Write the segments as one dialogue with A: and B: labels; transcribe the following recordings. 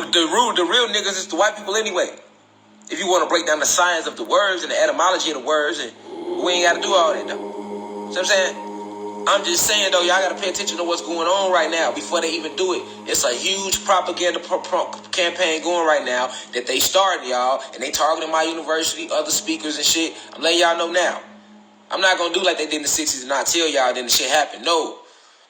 A: The real niggas is the white people anyway. If you want to break down the science of the words and the etymology of the words, and we ain't got to do all that though. See what I'm saying? I'm just saying though, y'all got to pay attention to what's going on right now before they even do it. It's a huge propaganda campaign going right now that they started, y'all, and they targeting my university, other speakers and shit. I'm letting y'all know now. I'm not going to do like they did in the 60s and not tell y'all then the shit happened. No,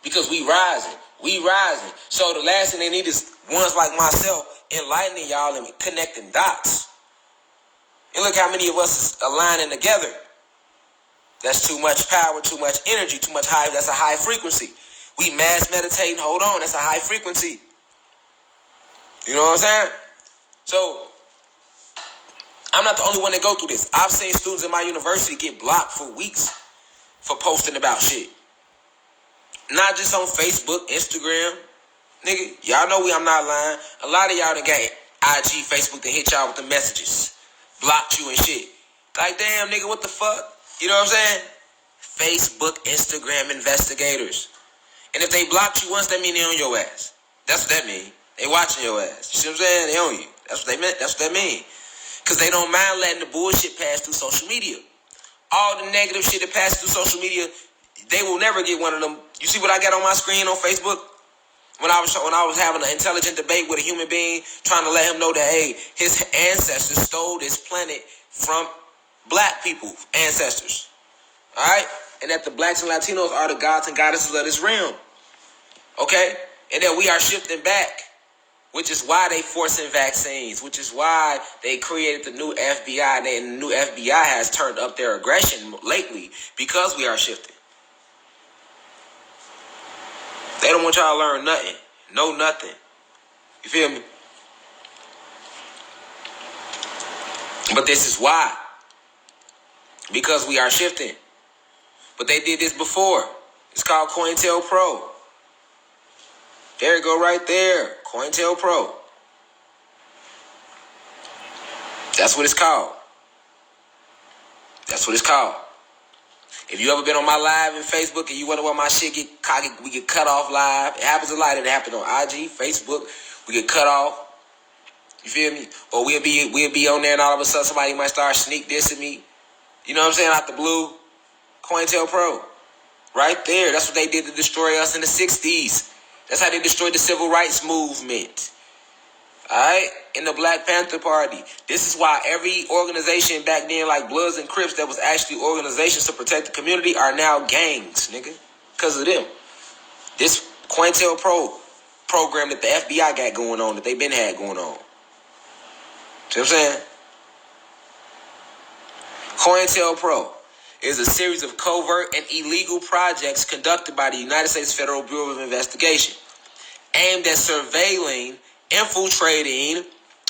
A: because we rising. We rising. So the last thing they need is ones like myself enlightening y'all and connecting dots. And look how many of us is aligning together. That's too much power, too much energy, too much high. That's a high frequency. We mass meditating. Hold on. That's a high frequency. You know what I'm saying? So I'm not the only one that go through this. I've seen students in my university get blocked for weeks for posting about shit. Not just on Facebook, Instagram. Nigga, y'all know I'm not lying. A lot of y'all done got IG, Facebook to hit y'all with the messages. Blocked you and shit. Like, damn, nigga, what the fuck? You know what I'm saying? Facebook, Instagram investigators. And if they blocked you once, that mean they on your ass. That's what that mean. They watching your ass. You see what I'm saying? They on you. That's what they meant. That's what that mean. Because they don't mind letting the bullshit pass through social media. All the negative shit that passes through social media, they will never get one of them. You see what I got on my screen on Facebook? When I was having an intelligent debate with a human being, trying to let him know that, hey, his ancestors stole this planet from black people, ancestors. All right? And that the blacks and Latinos are the gods and goddesses of this realm. Okay? And that we are shifting back, which is why they forcing vaccines, which is why they created the new F.B.I. And the new F.B.I. has turned up their aggression lately because we are shifting. They don't want y'all to learn nothing. Know nothing. You feel me? But this is why. Because we are shifting. But they did this before. It's called COINTELPRO. There you go right there. COINTELPRO. That's what it's called. That's what it's called. If you ever been on my live in Facebook and you wonder why my shit we get cut off live. It happens a lot. It happens on IG, Facebook. We get cut off. You feel me? Or we'll be on there and all of a sudden somebody might start sneak dissing me. You know what I'm saying? Out the blue. COINTELPRO. Right there. That's what they did to destroy us in the 60s. That's how they destroyed the civil rights movement. Alright? In the Black Panther Party. This is why every organization back then, like Bloods and Crips, that was actually organizations to protect the community, are now gangs, nigga. Because of them. This COINTELPRO program that the FBI got going on, that they been had going on. See what I'm saying? COINTELPRO is a series of covert and illegal projects conducted by the United States Federal Bureau of Investigation aimed at surveilling, infiltrating,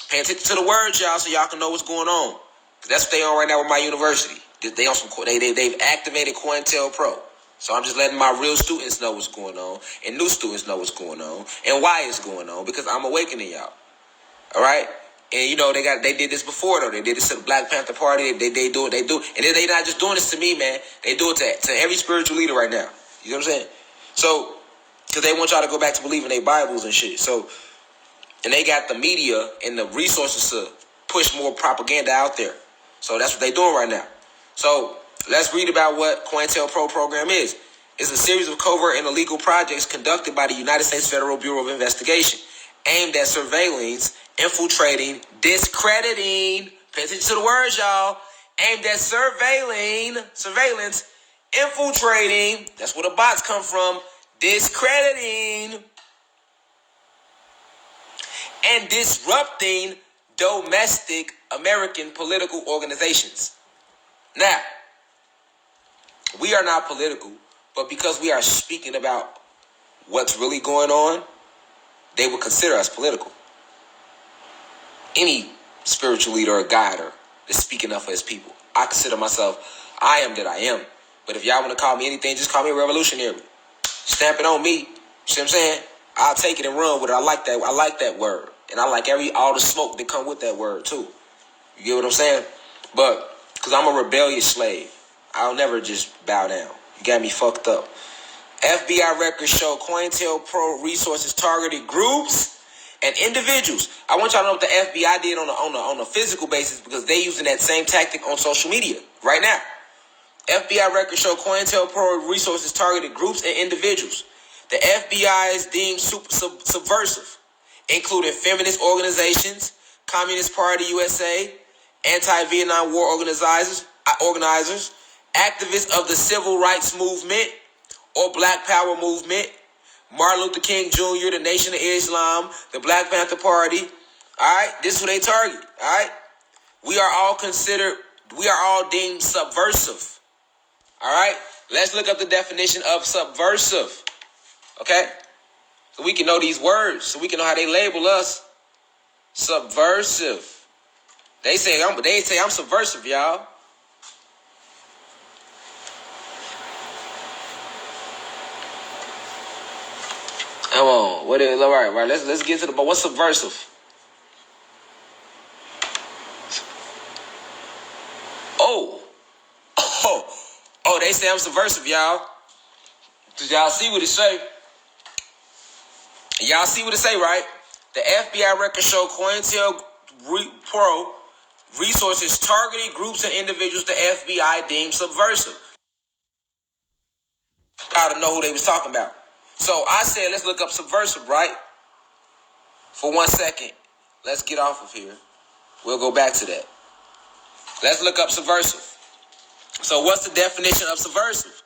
A: pay attention to the words, y'all, so y'all can know what's going on. That's what they on right now with my university. They on some they've activated COINTELPRO. So I'm just letting my real students know what's going on, and new students know what's going on, and why it's going on, because I'm awakening y'all. All right? And you know, they did this before though. They did this to the Black Panther Party. They do. And then they not just doing this to me, man. They do it to every spiritual leader right now. You know what I'm saying? So, because they want y'all to go back to believing their Bibles and shit. So, and they got the media and the resources to push more propaganda out there. So that's what they doing right now. So let's read about what COINTELPRO program is. It's a series of covert and illegal projects conducted by the United States Federal Bureau of Investigation aimed at surveillance, infiltrating, discrediting, pay attention to the words, y'all, aimed at surveillance, infiltrating, that's where the bots come from, discrediting, and disrupting domestic American political organizations. Now, we are not political, but because we are speaking about what's really going on, they would consider us political. Any spiritual leader or guide is speaking up for his people. I consider myself, I am that I am. But if y'all want to call me anything, just call me a revolutionary. Stamp it on me. See what I'm saying? I'll take it and run with it. I like that word. And I like all the smoke that come with that word too. You get what I'm saying? But, because I'm a rebellious slave, I'll never just bow down. You got me fucked up. FBI records show COINTELPRO resources targeted groups and individuals. I want y'all to know what the FBI did on a physical basis because they using that same tactic on social media right now. FBI records show COINTELPRO resources targeted groups and individuals. The FBI is deemed subversive, including feminist organizations, Communist Party USA, anti-Vietnam War organizers, activists of the Civil Rights Movement or Black Power Movement, Martin Luther King Jr., the Nation of Islam, the Black Panther Party. All right, this is who they target. All right, we are all deemed subversive. All right, let's look up the definition of subversive. Okay, so we can know these words, so we can know how they label us. Subversive. They say I'm subversive, y'all. Come on, what is all right? Let's get to the. But what's subversive? Oh, they say I'm subversive, y'all. Did y'all see what it say? Y'all see what it say, right? The FBI records show COINTELPRO resources targeting groups and individuals the FBI deemed subversive. Gotta know who they was talking about. So I said, let's look up subversive, right? For 1 second. Let's get off of here. We'll go back to that. Let's look up subversive. So what's the definition of subversive?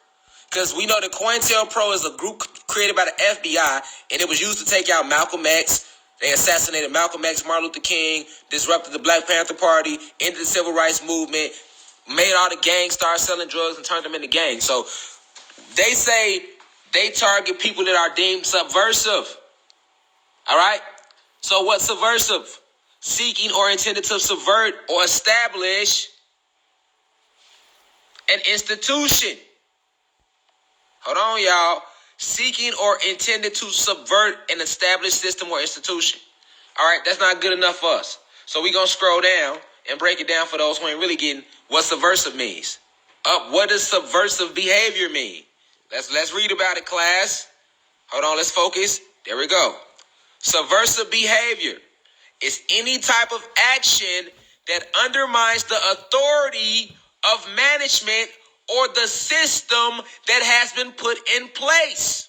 A: Because we know that COINTELPRO is a group created by the FBI, and it was used to take out Malcolm X. They assassinated Malcolm X, Martin Luther King, disrupted the Black Panther Party, ended the Civil Rights Movement, made all the gangs start selling drugs and turned them into gangs. So they say they target people that are deemed subversive. All right? So what's subversive? Seeking or intended to subvert or establish an institution. Hold on, y'all. Seeking or intended to subvert an established system or institution. All right, that's not good enough for us. So we're going to scroll down and break it down for those who ain't really getting what subversive means. What does subversive behavior mean? Let's read about it, class. Hold on, let's focus. There we go. Subversive behavior is any type of action that undermines the authority of management or the system that has been put in place.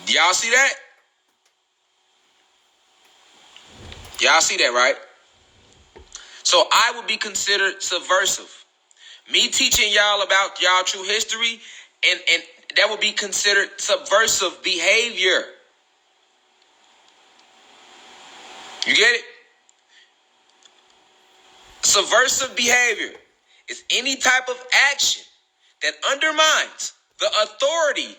A: Y'all see that? Y'all see that, right? So I would be considered subversive. Me teaching y'all about y'all true history, and that would be considered subversive behavior. You get it? Subversive behavior is any type of action that undermines the authority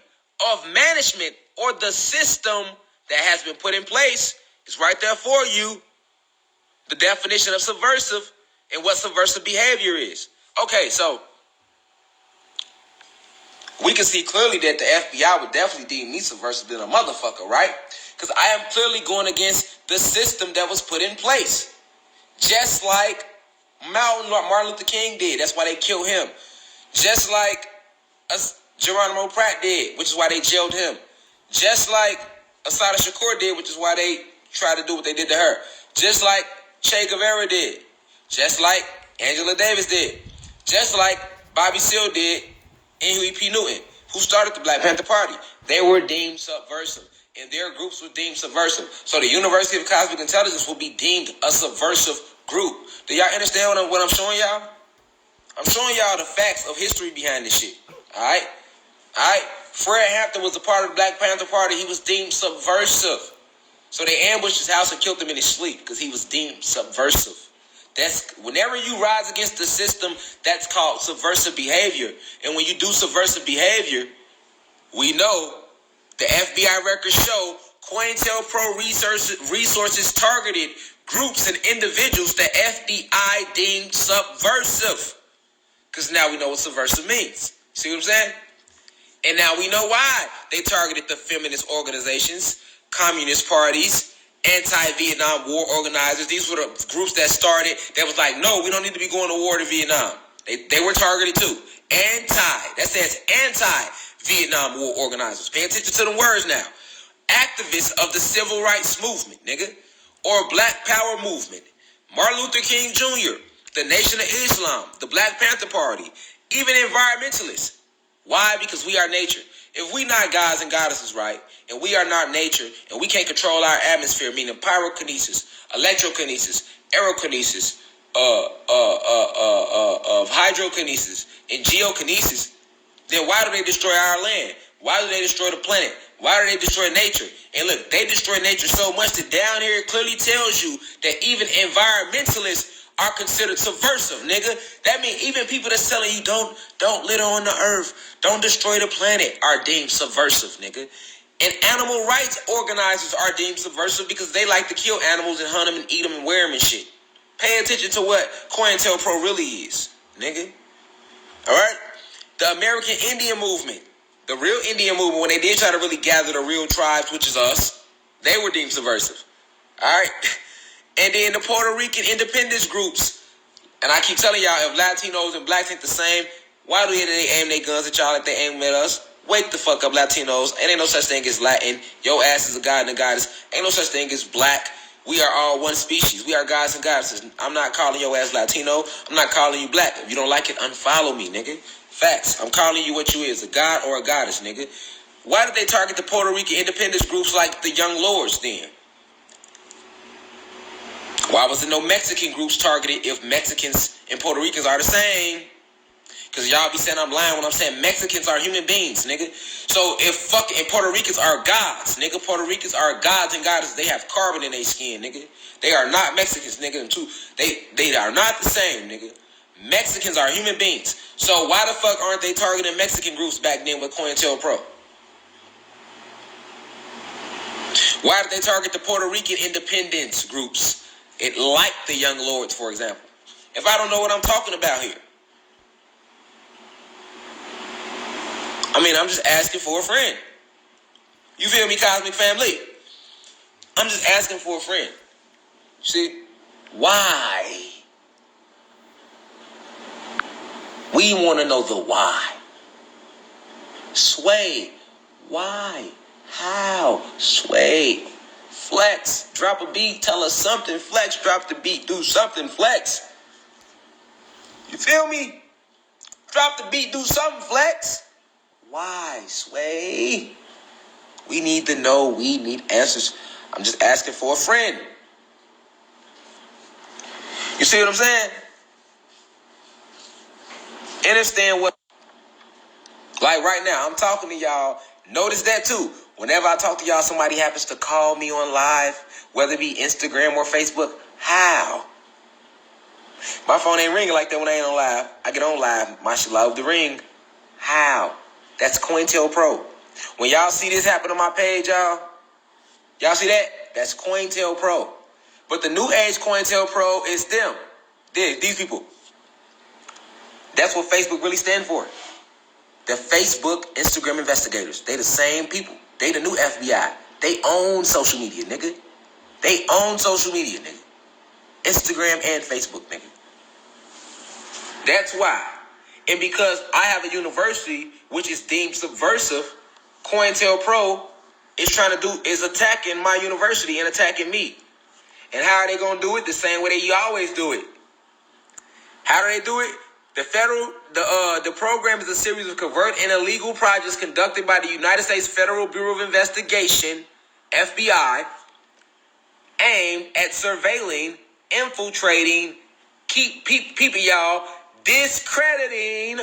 A: of management or the system that has been put in place. It's right there for you. The definition of subversive and what subversive behavior is. Okay, so we can see clearly that the FBI would definitely deem me subversive than a motherfucker, right? Because I am clearly going against the system that was put in place. Just like Martin Luther King did. That's why they killed him. Just like Geronimo Pratt did, which is why they jailed him. Just like Assata Shakur did, which is why they tried to do what they did to her. Just like Che Guevara did. Just like Angela Davis did. Just like Bobby Seale did and Huey P. Newton, who started the Black Panther Party. They were deemed subversive, and their groups were deemed subversive. So the University of Cosmic Intelligence will be deemed a subversive group. Do y'all understand what I'm showing y'all? I'm showing y'all the facts of history behind this shit. All right? Fred Hampton was a part of the Black Panther Party. He was deemed subversive. So they ambushed his house and killed him in his sleep because he was deemed subversive. That's whenever you rise against the system, that's called subversive behavior. And when you do subversive behavior, we know the FBI records show COINTELPRO resources targeted groups and individuals the FBI deemed subversive. Because now we know what subversive means. See what I'm saying? And now we know why they targeted the feminist organizations, communist parties, anti-Vietnam War organizers. These were the groups that started, that was like, no, we don't need to be going to war to Vietnam. They were targeted too. That says Vietnam War organizers. Pay attention to the words now. Activists of the civil rights movement, nigga. Or Black Power movement. Martin Luther King Jr., the Nation of Islam, the Black Panther Party, even environmentalists. Why? Because we are nature. If we not gods and goddesses, right, and we are not nature, and we can't control our atmosphere, meaning pyrokinesis, electrokinesis, aerokinesis, of hydrokinesis, and geokinesis, then why do they destroy our land? Why do they destroy the planet? Why do they destroy nature? And look, they destroy nature so much that down here it clearly tells you that even environmentalists are considered subversive, nigga. That means even people that's telling you don't litter on the earth, don't destroy the planet, are deemed subversive, nigga. And animal rights organizers are deemed subversive because they like to kill animals and hunt them and eat them and wear them and shit. Pay attention to what COINTELPRO really is, nigga. All right? The American Indian movement, the real Indian movement, when they did try to really gather the real tribes, which is us, they were deemed subversive. All right? And then the Puerto Rican independence groups. And I keep telling y'all, if Latinos and blacks ain't the same, why do they aim their guns at y'all like they aim at us? Wake the fuck up, Latinos. Ain't no such thing as Latin. Your ass is a god and a goddess. Ain't no such thing as black. We are all one species. We are gods and goddesses. I'm not calling your ass Latino. I'm not calling you black. If you don't like it, unfollow me, nigga. Facts. I'm calling you what you is, a god or a goddess, nigga. Why did they target the Puerto Rican independence groups like the Young Lords then? Why wasn't no Mexican groups targeted if Mexicans and Puerto Ricans are the same? Because y'all be saying I'm lying when I'm saying Mexicans are human beings, nigga. So if fucking Puerto Ricans are gods, nigga. Puerto Ricans are gods and goddesses. They have carbon in their skin, nigga. They are not Mexicans, nigga. And two, they are not the same, nigga. Mexicans are human beings. So why the fuck aren't they targeting Mexican groups back then with COINTELPRO? Why did they target the Puerto Rican independence groups? It like the Young Lords, for example. If I don't know what I'm talking about here. I mean, I'm just asking for a friend. You feel me, Cosmic Family? I'm just asking for a friend. See? Why? We want to know the why. Sway. Why? How? Sway. Flex. Drop a beat. Tell us something. Flex. Drop the beat. Do something. Flex. You feel me? Drop the beat. Do something. Flex. Why, Sway? We need to know. We need answers. I'm just asking for a friend. You see what I'm saying? Understand what? Like right now, I'm talking to y'all. Notice that too. Whenever I talk to y'all, somebody happens to call me on live, whether it be Instagram or Facebook. How? My phone ain't ringing like that when I ain't on live. I get on live. My shit love to ring. How? That's COINTELPRO. When y'all see this happen on my page, y'all see that? That's COINTELPRO. But the new age COINTELPRO is them. These people. That's what Facebook really stand for. The Facebook Instagram investigators. They the same people. They the new F.B.I. They own social media, nigga. They own social media, nigga. Instagram and Facebook, nigga. That's why. And because I have a university which is deemed subversive, COINTELPRO is attacking my university and attacking me. And how are they gonna do it? The same way they always do it. How do they do it? The program is a series of covert and illegal projects conducted by the United States Federal Bureau of Investigation, F.B.I., aimed at surveilling, infiltrating, discrediting